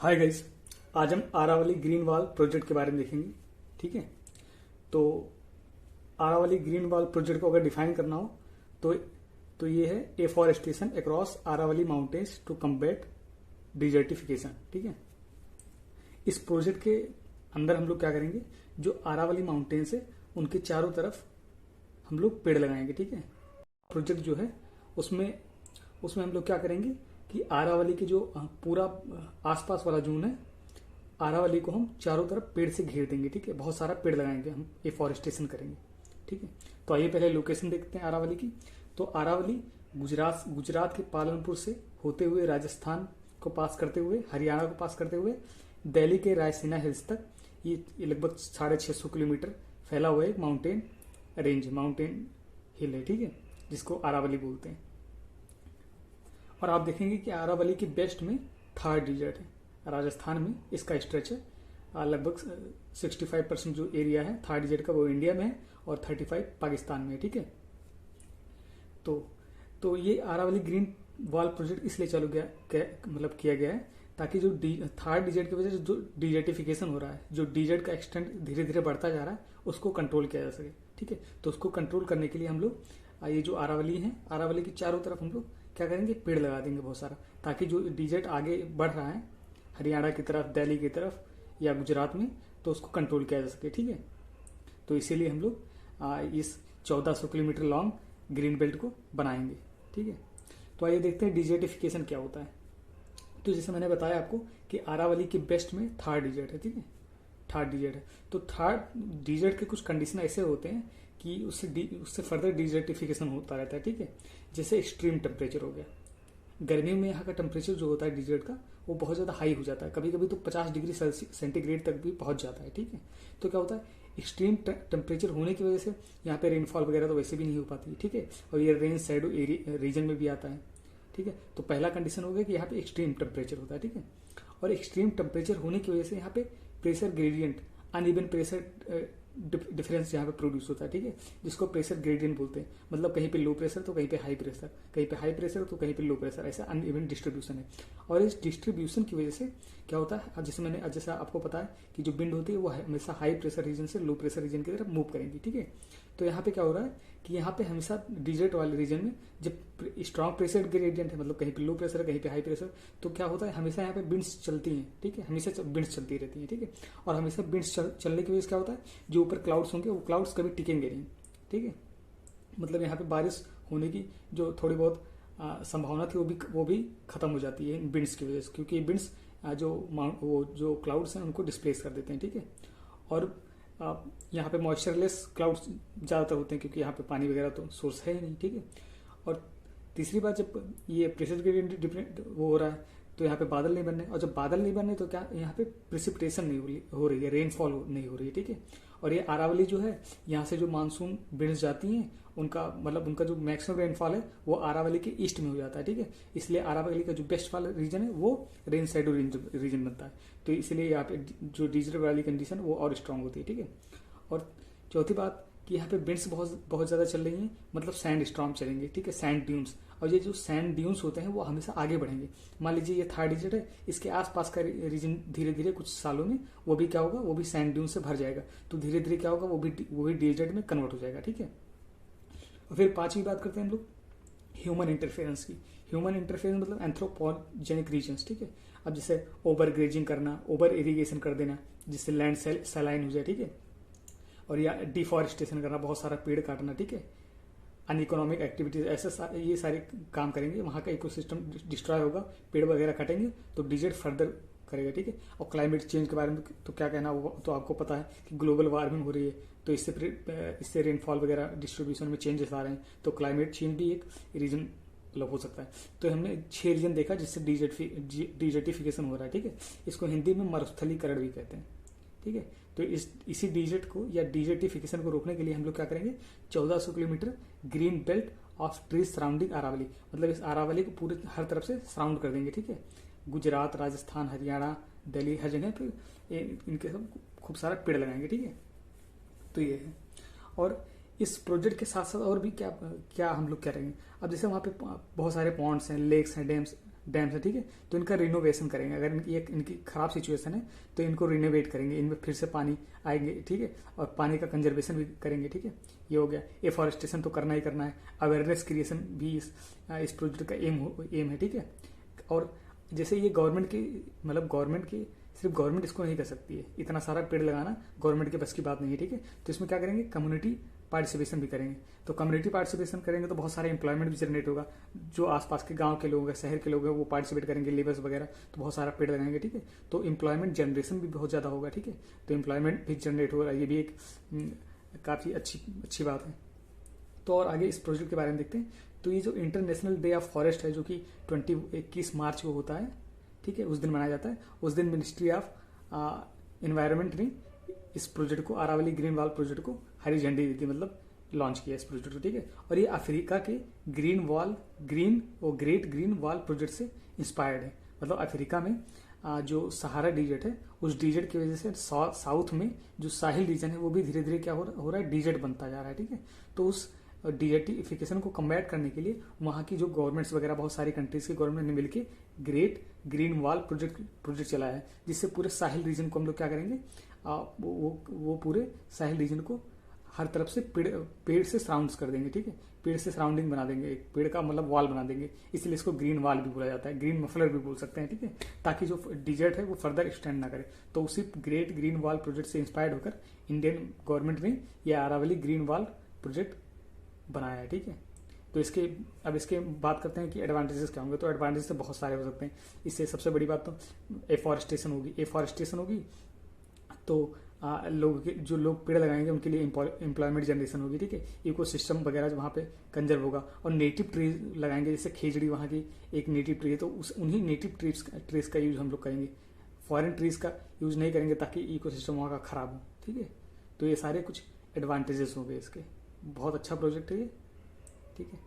Hi guys. आज हम Aravalli green wall project के बारे में देखेंगे। ठीक है, तो आरावली ग्रीन वॉल प्रोजेक्ट को अगर डिफाइन करना हो तो ये है afforestation across Aravali mountains to combat desertification. ठीक है, इस प्रोजेक्ट के अंदर हम लोग क्या करेंगे, जो आरावली माउंटेन्स है उनके चारों तरफ हम लोग पेड़ लगाएंगे। ठीक है, प्रोजेक्ट जो है उसमें उसमें हम लोग क्या करेंगे कि आरावली के जो पूरा आसपास वाला जोन है, आरावली को हम चारों तरफ पेड़ से घेर देंगे। ठीक है, बहुत सारा पेड़ लगाएंगे, हम एफॉरेस्टेशन करेंगे। ठीक है, तो आइए पहले लोकेशन देखते हैं आरावली की। तो आरावली गुजरात के पालनपुर से होते हुए राजस्थान को पास करते हुए, हरियाणा को पास करते हुए दिल्ली के रायसीना हिल्स तक ये लगभग 650 किलोमीटर फैला हुआ एक माउंटेन हिल है। ठीक है, जिसको आरावली बोलते हैं। और आप देखेंगे कि आरावली की बेस्ट में थार डिजर्ट है, राजस्थान में इसका स्ट्रेच है। लगभग 65% जो एरिया है थार डिजर्ट का वो इंडिया में है और 35 पाकिस्तान में है। ठीक है, तो ये आरावली ग्रीन वॉल प्रोजेक्ट इसलिए चालू मतलब किया गया है ताकि जो थार डिजर्ट की वजह से जो डिजर्टिफिकेशन हो रहा है, जो डिजर्ट का एक्सटेंट धीरे धीरे बढ़ता जा रहा है, उसको कंट्रोल किया जा सके। ठीक है, तो उसको कंट्रोल करने के लिए हम लोग ये जो आरावली है, आरावली की चारों तरफ हम लोग क्या करेंगे, पेड़ लगा देंगे बहुत सारा, ताकि जो डिजर्ट आगे बढ़ रहा है हरियाणा की तरफ, दिल्ली की तरफ या गुजरात में, तो उसको कंट्रोल किया जा सके। ठीक है, तो इसीलिए हम लोग इस 1400 किलोमीटर लॉन्ग ग्रीन बेल्ट को बनाएंगे। ठीक है, तो आइए देखते हैं डिजर्टिफिकेशन क्या होता है। तो जैसे मैंने बताया आपको कि आरावली के बेस्ट में थार डिजर्ट है। ठीक है, थार डिजर्ट है, तो थार डिजर्ट के कुछ कंडीशन ऐसे होते हैं कि उससे फर्दर डिजर्टिफिकेशन होता रहता है। ठीक है, जैसे एक्सट्रीम टेम्परेचर हो गया, गर्मियों में यहाँ का टेम्परेचर जो होता है डिजर्ट का वो बहुत ज़्यादा हाई हो जाता है, कभी कभी तो 50 डिग्री सेंटीग्रेड तक भी पहुंच जाता है। ठीक है, तो क्या होता है, एक्सट्रीम टेम्परेचर होने की वजह से यहाँ पे रेनफॉल वगैरह तो वैसे भी नहीं हो पाती। ठीक है, और ये रेन शैडो रीजन में भी आता है। ठीक है, तो पहला कंडीशन हो गया कि यहाँ पे एक्सट्रीम टेम्परेचर होता है। ठीक है, और एक्सट्रीम टेम्परेचर होने की वजह से यहाँ पे pressure gradient, uneven pressure difference यहाँ पे प्रोड्यूस होता है। ठीक है, जिसको प्रेशर ग्रेडियंट बोलते हैं। मतलब कहीं पे लो प्रेशर तो कहीं पे हाई प्रेशर, कहीं पे हाई प्रेशर तो कहीं पे लो प्रेशर, ऐसा अनइवन डिस्ट्रीब्यूशन है। और इस डिस्ट्रीब्यूशन की वजह से क्या होता है, अब जैसा आपको पता है कि जो विंड होती है वो हमेशा हाई प्रेशर रीजन से लो प्रेशर रीजन की तरफ मूव करेंगी। ठीक है, तो यहाँ पे क्या हो रहा है कि यहाँ पे हमेशा डिजर्ट वाले रीजन में जब स्ट्रॉन्ग प्रेशर ग्रेडियंट है, मतलब कहीं पे लो प्रेशर है कहीं पे हाई प्रेशर, तो क्या होता है, हमेशा यहाँ पे विंड्स चलती हैं। ठीक है, हमेशा विंड्स चलती रहती हैं। ठीक है, और हमेशा विंड्स चलने की वजह से क्या होता है, जो ऊपर क्लाउड्स होंगे वो क्लाउड्स कभी टिकेंगे नहीं। ठीक है, मतलब यहाँ पे बारिश होने की जो थोड़ी बहुत संभावना थी वो भी खत्म हो जाती है विंड्स की वजह से, क्योंकि विंड्स जो क्लाउड्स हैं उनको डिस्प्लेस कर देते हैं। ठीक है, और यहाँ पे मॉइस्चरलेस क्लाउड्स ज़्यादातर होते हैं क्योंकि यहाँ पे पानी वगैरह तो सोर्स है ही नहीं। ठीक है, और तीसरी बात, जब ये प्रेशर ग्रेडियंट डिफरेंट वो हो रहा है तो यहाँ पे बादल नहीं बनने, और जब बादल नहीं बनने तो क्या यहाँ पे प्रिसिपिटेशन नहीं हो रही है, रेनफॉल नहीं हो रही है। ठीक है, और ये आरावली जो है, यहाँ से जो मानसून विंड्स जाती हैं उनका जो मैक्सिमम रेनफॉल है वो आरावली के ईस्ट में हो जाता है। ठीक है, इसलिए आरावली का जो बेस्ट वाला रीजन है वो रेन शैडो रीजन बनता है। तो इसलिए यहाँ पे जो डिजर्ट वाली कंडीशन वो और स्ट्रांग होती है। ठीक है, और चौथी बात कि यहाँ पे विंड्स बहुत ज़्यादा चल रही हैं, मतलब सैंड स्टॉर्म चलेंगे। ठीक है, सैंड ड्यून्स, और ये जो सैंड ड्यून्स होते हैं वो हमेशा आगे बढ़ेंगे। मान लीजिए ये थार डिजर्ट है, इसके आसपास का रीजन धीरे धीरे कुछ सालों में वो भी क्या होगा, वो भी सैंड ड्यून से भर जाएगा, तो धीरे धीरे क्या होगा, वो भी डिजर्ट में कन्वर्ट हो जाएगा। ठीक है, और फिर पांचवी बात करते हैं हम लोग ह्यूमन इंटरफेरेंस की। ह्यूमन इंटरफेरेंस मतलब एंथ्रोपोजेनिक रीजन्स। ठीक है, अब जैसे ओवर ग्रेजिंग करना, ओवर इरीगेशन कर देना जिससे लैंड सैलाइन हो जाए। ठीक है, और या डिफॉरेस्टेशन करना, बहुत सारा पेड़ काटना। ठीक है, अनइकोनॉमिक एक्टिविटीज, ऐसे ये सारे काम करेंगे, वहाँ का इकोसिस्टम डिस्ट्रॉय होगा, पेड़ वगैरह कटेंगे तो डिजर्ट फर्दर करेगा। ठीक है, और क्लाइमेट चेंज के बारे में तो क्या कहना, वो तो आपको पता है कि ग्लोबल वार्मिंग हो रही है, तो इससे रेनफॉल वगैरह डिस्ट्रीब्यूशन में चेंजेस आ रहे हैं, तो क्लाइमेट चेंज भी एक रीजन मतलब हो सकता है। तो हमने 6 रीजन देखा जिससे डिजर्टिफिकेशन हो रहा है। ठीक है, इसको हिंदी में मरुस्थलीकरण भी कहते हैं। ठीक है, तो इसी डिजर्ट को या डिजर्टिफिकेशन को रोकने के लिए हम लोग क्या करेंगे, 1400 kilometre green belt of trees surrounding Aravalli, मतलब इस आरावली को पूरे हर तरफ से सराउंड कर देंगे। ठीक है, गुजरात, राजस्थान, हरियाणा, दिल्ली, हर जगह पे इनके सब खूब सारा पेड़ लगाएंगे। ठीक है, तो ये है। और इस प्रोजेक्ट के साथ साथ और भी क्या क्या हम लोग करेंगे। अब जैसे वहाँ पे बहुत सारे पॉन्ड्स हैं, लेक्स हैं, डैम्स डैम से, ठीक है। तो इनका रिनोवेशन करेंगे, अगर इनकी खराब सिचुएशन है तो इनको रिनोवेट करेंगे, इनमें फिर से पानी आएंगे, ठीक है। और पानी का कंजर्वेशन भी करेंगे, ठीक है। ये हो गया। एफॉरेस्टेशन तो करना ही करना है। अवेयरनेस क्रिएशन भी इस प्रोजेक्ट का एम है, ठीक है। और जैसे ये गवर्नमेंट की, मतलब गवर्नमेंट की, सिर्फ गवर्नमेंट इसको नहीं कर सकती है, इतना सारा पेड़ लगाना गवर्नमेंट के बस की बात नहीं है, ठीक है। तो इसमें क्या करेंगे, कम्युनिटी पार्टिसिपेशन भी करेंगे। तो कम्युनिटी पार्टिसिपेशन करेंगे तो बहुत सारे एम्प्लॉयमेंट भी जनरेट होगा, जो आसपास के गांव के लोग हैं, शहर के लोग हैं, वो पार्टिसिपेट करेंगे, लेबर्स वगैरह, तो बहुत सारा पेड़ लगाएंगे, ठीक है। तो एम्प्लॉयमेंट जनरेशन भी बहुत ज़्यादा होगा, ठीक है। तो एम्प्लॉयमेंट भी जनरेट होगा, ये भी एक काफ़ी अच्छी बात है। तो और आगे इस प्रोजेक्ट के बारे में देखते हैं। तो ये जो इंटरनेशनल डे ऑफ फॉरेस्ट है, जो कि 21 मार्च को होता है, ठीक है, उस दिन मनाया जाता है। उस दिन मिनिस्ट्री ऑफ एनवायरनमेंट ने इस प्रोजेक्ट को, अरावली ग्रीन वॉल प्रोजेक्ट को हरी झंडी दी थी, मतलब लॉन्च किया इस प्रोजेक्ट को, ठीक है। और ये अफ्रीका के ग्रेट ग्रीन वॉल प्रोजेक्ट से इंस्पायर्ड है। मतलब अफ्रीका में जो सहारा डिजर्ट है, उस डिजर्ट की वजह से साउथ में जो साहिल रीजन है वो भी धीरे धीरे क्या हो रहा है, डिजर्ट बनता जा रहा है, ठीक है। तो उस डिजर्टिफिकेशन को कम्बैट करने के लिए वहाँ की जो गवर्नमेंट्स वगैरह, बहुत सारी कंट्रीज के गवर्नमेंट ने मिलकर ग्रेट ग्रीन वॉल प्रोजेक्ट चलाया है, जिससे पूरे साहिल रीजन को हम लोग क्या करेंगे, वो पूरे साहिल रीजन को हर तरफ से पेड़ से सराउंड कर देंगे, ठीक है। पेड़ से सराउंडिंग बना देंगे, एक पेड़ का मतलब वॉल बना देंगे, इसलिए इसको ग्रीन वॉल भी बोला जाता है, ग्रीन मफलर भी बोल सकते हैं, ठीक है। ताकि जो डिजर्ट है वो फर्दर एक्सटेंड ना करे। तो उसी ग्रेट ग्रीन वॉल प्रोजेक्ट से इंस्पायर्ड होकर इंडियन गवर्नमेंट ने यह अरावली ग्रीन वॉल प्रोजेक्ट बनाया है, ठीक है। तो इसके बात करते हैं कि एडवांटेजेस क्या होंगे। तो एडवांटेज तो बहुत सारे हो सकते हैं। इससे सबसे बड़ी बात तो एफॉरेस्टेशन होगी। तो जो लोग पेड़ लगाएंगे उनके लिए एम्प्लॉयमेंट जनरेशन होगी, ठीक है। इकोसिस्टम वगैरह वहाँ पे कंजर्व होगा। और नेटिव ट्रीज लगाएंगे, जैसे खेजड़ी वहाँ की एक नेटिव ट्री है, तो उन्हीं नेटिव ट्रीज का यूज हम लोग करेंगे, फॉरेन ट्रीज का यूज नहीं करेंगे, ताकि इकोसिस्टम वहाँ का खराब हो, ठीक है। तो ये सारे कुछ एडवांटेजेस हो गए इसके। बहुत अच्छा प्रोजेक्ट है ये, ठीक है।